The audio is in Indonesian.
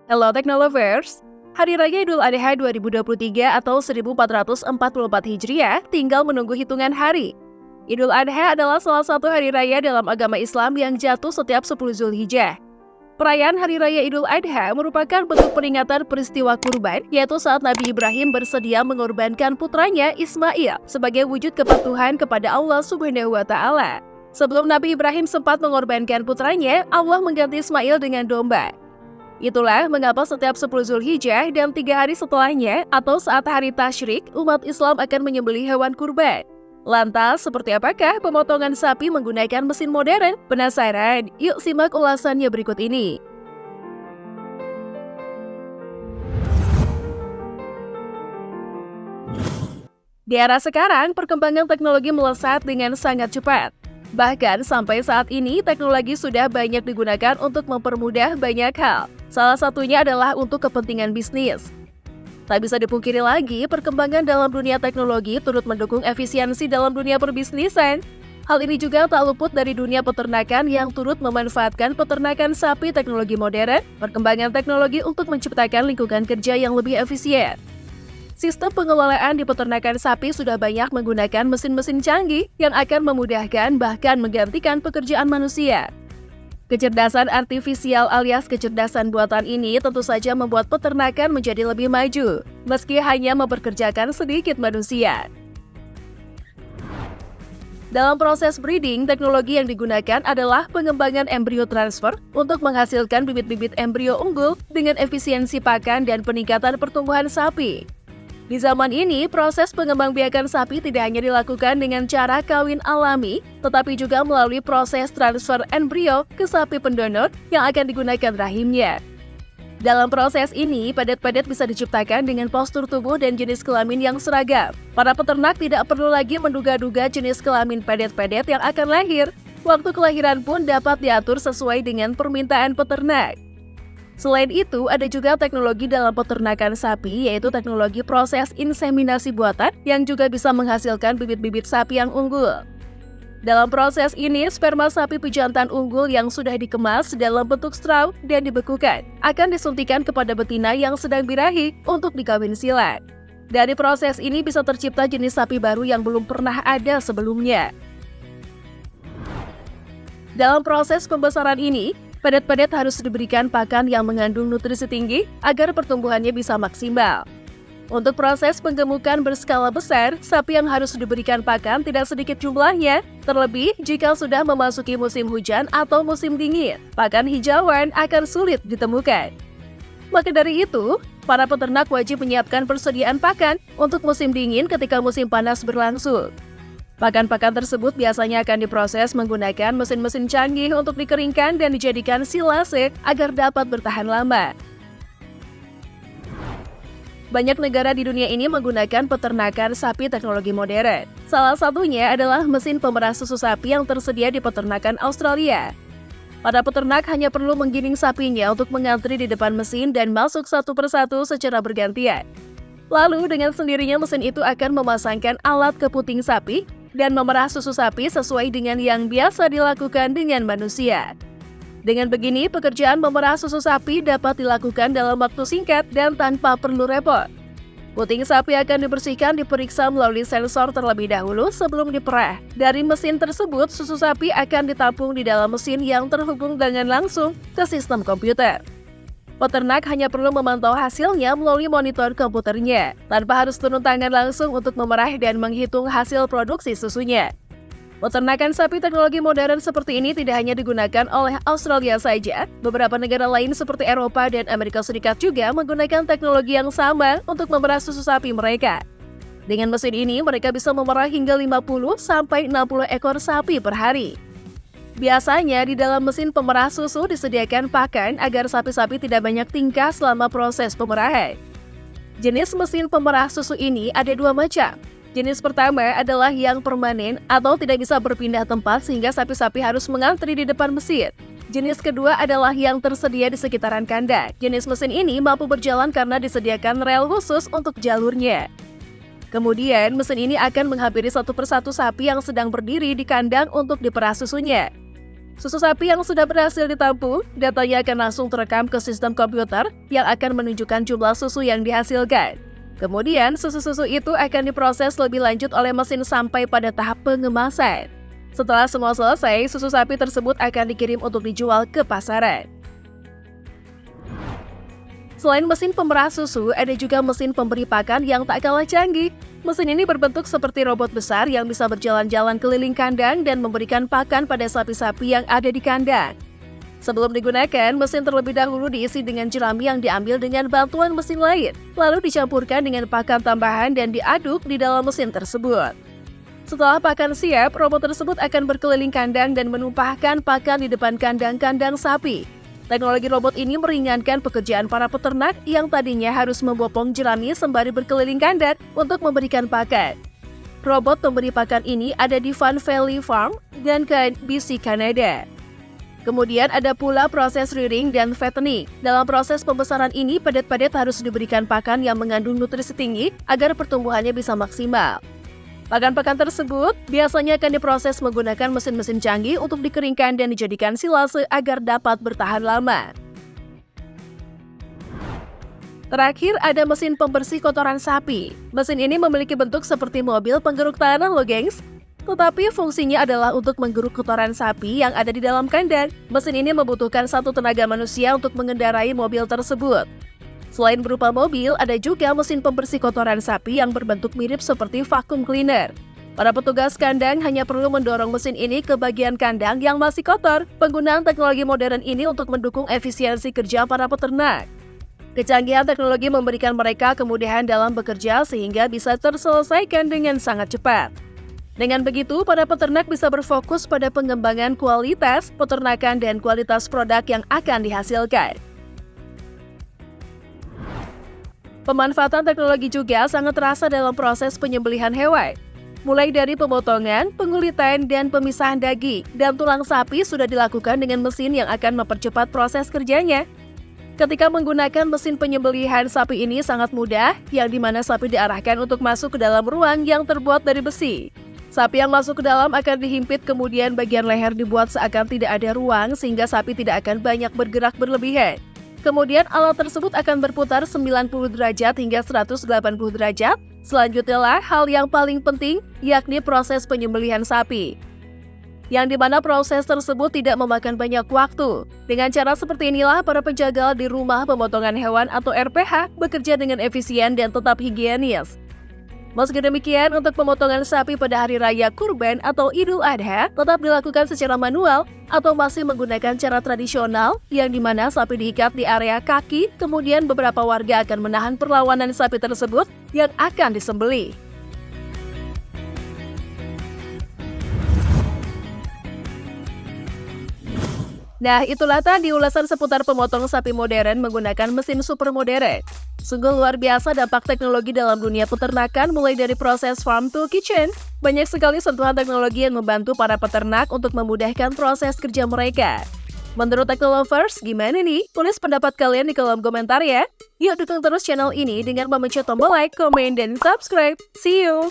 Hello Technolovers, Hari Raya Idul Adha 2023 atau 1444 Hijriah tinggal menunggu hitungan hari. Idul Adha adalah salah satu hari raya dalam agama Islam yang jatuh setiap 10 Zulhijjah. Perayaan Hari Raya Idul Adha merupakan bentuk peringatan peristiwa kurban, yaitu saat Nabi Ibrahim bersedia mengorbankan putranya Ismail sebagai wujud kepatuhan kepada Allah Subhanahu wa Ta'ala. Sebelum Nabi Ibrahim sempat mengorbankan putranya, Allah mengganti Ismail dengan domba. Itulah mengapa setiap 10 Zulhijjah dan 3 hari setelahnya atau saat hari tasyrik, umat Islam akan menyembelih hewan kurban. Lantas, seperti apakah pemotongan sapi menggunakan mesin modern? Penasaran? Yuk simak ulasannya berikut ini. Di era sekarang, perkembangan teknologi melesat dengan sangat cepat. Bahkan sampai saat ini, teknologi sudah banyak digunakan untuk mempermudah banyak hal. Salah satunya adalah untuk kepentingan bisnis. Tak bisa dipungkiri lagi, perkembangan dalam dunia teknologi turut mendukung efisiensi dalam dunia perbisnisan. Hal ini juga tak luput dari dunia peternakan yang turut memanfaatkan peternakan sapi teknologi modern, perkembangan teknologi untuk menciptakan lingkungan kerja yang lebih efisien. Sistem pengelolaan di peternakan sapi sudah banyak menggunakan mesin-mesin canggih yang akan memudahkan bahkan menggantikan pekerjaan manusia. Kecerdasan artifisial alias kecerdasan buatan ini tentu saja membuat peternakan menjadi lebih maju, meski hanya mempekerjakan sedikit manusia. Dalam proses breeding, teknologi yang digunakan adalah pengembangan embrio transfer untuk menghasilkan bibit-bibit embrio unggul dengan efisiensi pakan dan peningkatan pertumbuhan sapi. Di zaman ini, proses pengembangbiakan sapi tidak hanya dilakukan dengan cara kawin alami, tetapi juga melalui proses transfer embrio ke sapi pendonor yang akan digunakan rahimnya. Dalam proses ini, padat-padat bisa diciptakan dengan postur tubuh dan jenis kelamin yang seragam. Para peternak tidak perlu lagi menduga-duga jenis kelamin padat-padat yang akan lahir. Waktu kelahiran pun dapat diatur sesuai dengan permintaan peternak. Selain itu, ada juga teknologi dalam peternakan sapi, yaitu teknologi proses inseminasi buatan yang juga bisa menghasilkan bibit-bibit sapi yang unggul. Dalam proses ini, sperma sapi pejantan unggul yang sudah dikemas dalam bentuk straw dan dibekukan akan disuntikan kepada betina yang sedang birahi untuk dikawin silang. Dari proses ini bisa tercipta jenis sapi baru yang belum pernah ada sebelumnya. Dalam proses pembesaran ini, padat-padat harus diberikan pakan yang mengandung nutrisi tinggi agar pertumbuhannya bisa maksimal. Untuk proses penggemukan berskala besar, sapi yang harus diberikan pakan tidak sedikit jumlahnya, terlebih jika sudah memasuki musim hujan atau musim dingin. Pakan hijauan akan sulit ditemukan. Maka dari itu, para peternak wajib menyiapkan persediaan pakan untuk musim dingin ketika musim panas berlangsung. Pakan-pakan tersebut biasanya akan diproses menggunakan mesin-mesin canggih untuk dikeringkan dan dijadikan silase agar dapat bertahan lama. Banyak negara di dunia ini menggunakan peternakan sapi teknologi modern. Salah satunya adalah mesin pemerah susu sapi yang tersedia di peternakan Australia. Para peternak hanya perlu menggiring sapinya untuk mengantri di depan mesin dan masuk satu persatu secara bergantian. Lalu dengan sendirinya mesin itu akan memasangkan alat ke puting sapi dan memerah susu sapi sesuai dengan yang biasa dilakukan dengan manusia. Dengan begini, pekerjaan memerah susu sapi dapat dilakukan dalam waktu singkat dan tanpa perlu repot. Puting sapi akan dibersihkan, diperiksa melalui sensor terlebih dahulu sebelum diperah. Dari mesin tersebut, susu sapi akan ditampung di dalam mesin yang terhubung dengan langsung ke sistem komputer. Peternak hanya perlu memantau hasilnya melalui monitor komputernya, tanpa harus turun tangan langsung untuk memerah dan menghitung hasil produksi susunya. Peternakan sapi teknologi modern seperti ini tidak hanya digunakan oleh Australia saja, beberapa negara lain seperti Eropa dan Amerika Serikat juga menggunakan teknologi yang sama untuk memerah susu sapi mereka. Dengan mesin ini, mereka bisa memerah hingga 50-60 ekor sapi per hari. Biasanya di dalam mesin pemerah susu disediakan pakan agar sapi-sapi tidak banyak tingkah selama proses pemerahan. Jenis mesin pemerah susu ini ada 2 macam. Jenis pertama adalah yang permanen atau tidak bisa berpindah tempat sehingga sapi-sapi harus mengantri di depan mesin. Jenis kedua adalah yang tersedia di sekitaran kandang. Jenis mesin ini mampu berjalan karena disediakan rel khusus untuk jalurnya. Kemudian mesin ini akan menghampiri satu persatu sapi yang sedang berdiri di kandang untuk diperah susunya. Susu sapi yang sudah berhasil ditampung, datanya akan langsung terekam ke sistem komputer yang akan menunjukkan jumlah susu yang dihasilkan. Kemudian, susu-susu itu akan diproses lebih lanjut oleh mesin sampai pada tahap pengemasan. Setelah semua selesai, susu sapi tersebut akan dikirim untuk dijual ke pasaran. Selain mesin pemerah susu, ada juga mesin pemberi pakan yang tak kalah canggih. Mesin ini berbentuk seperti robot besar yang bisa berjalan-jalan keliling kandang dan memberikan pakan pada sapi-sapi yang ada di kandang. Sebelum digunakan, mesin terlebih dahulu diisi dengan jerami yang diambil dengan bantuan mesin lain, lalu dicampurkan dengan pakan tambahan dan diaduk di dalam mesin tersebut. Setelah pakan siap, robot tersebut akan berkeliling kandang dan menumpahkan pakan di depan kandang-kandang sapi. Teknologi robot ini meringankan pekerjaan para peternak yang tadinya harus membopong jerami sembari berkeliling kandang untuk memberikan pakan. Robot pemberi pakan ini ada di Van Valley Farm dan BC, Kanada. Kemudian ada pula proses rearing dan fattening. Dalam proses pembesaran ini, padat-padat harus diberikan pakan yang mengandung nutrisi tinggi agar pertumbuhannya bisa maksimal. Pakan-pakan tersebut biasanya akan diproses menggunakan mesin-mesin canggih untuk dikeringkan dan dijadikan silase agar dapat bertahan lama. Terakhir ada mesin pembersih kotoran sapi. Mesin ini memiliki bentuk seperti mobil penggeruk tanah loh gengs. Tetapi fungsinya adalah untuk menggeruk kotoran sapi yang ada di dalam kandang. Mesin ini membutuhkan satu tenaga manusia untuk mengendarai mobil tersebut. Selain berupa mobil, ada juga mesin pembersih kotoran sapi yang berbentuk mirip seperti vacuum cleaner. Para petugas kandang hanya perlu mendorong mesin ini ke bagian kandang yang masih kotor. Penggunaan teknologi modern ini untuk mendukung efisiensi kerja para peternak. Kecanggihan teknologi memberikan mereka kemudahan dalam bekerja sehingga bisa terselesaikan dengan sangat cepat. Dengan begitu, para peternak bisa berfokus pada pengembangan kualitas peternakan dan kualitas produk yang akan dihasilkan. Pemanfaatan teknologi juga sangat terasa dalam proses penyembelihan hewan. Mulai dari pemotongan, pengulitan, dan pemisahan daging dan tulang sapi sudah dilakukan dengan mesin yang akan mempercepat proses kerjanya. Ketika menggunakan mesin penyembelihan sapi ini sangat mudah, yang dimana sapi diarahkan untuk masuk ke dalam ruang yang terbuat dari besi. Sapi yang masuk ke dalam akan dihimpit, kemudian bagian leher dibuat seakan tidak ada ruang sehingga sapi tidak akan banyak bergerak berlebihan. Kemudian alat tersebut akan berputar 90 derajat hingga 180 derajat. Selanjutnya lah hal yang paling penting, yakni proses penyembelihan sapi. Yang dimana proses tersebut tidak memakan banyak waktu. Dengan cara seperti inilah para penjagal di rumah pemotongan hewan atau RPH bekerja dengan efisien dan tetap higienis. Meski demikian, untuk pemotongan sapi pada hari raya Kurban atau Idul Adha tetap dilakukan secara manual atau masih menggunakan cara tradisional yang dimana sapi diikat di area kaki, kemudian beberapa warga akan menahan perlawanan sapi tersebut yang akan disembelih. Nah, itulah tadi ulasan seputar pemotong sapi modern menggunakan mesin super modern. Sungguh luar biasa dampak teknologi dalam dunia peternakan mulai dari proses farm to kitchen. Banyak sekali sentuhan teknologi yang membantu para peternak untuk memudahkan proses kerja mereka. Menurut Teknolovers, gimana nih? Tulis pendapat kalian di kolom komentar ya. Yuk dukung terus channel ini dengan memencet tombol like, komen, dan subscribe. See you!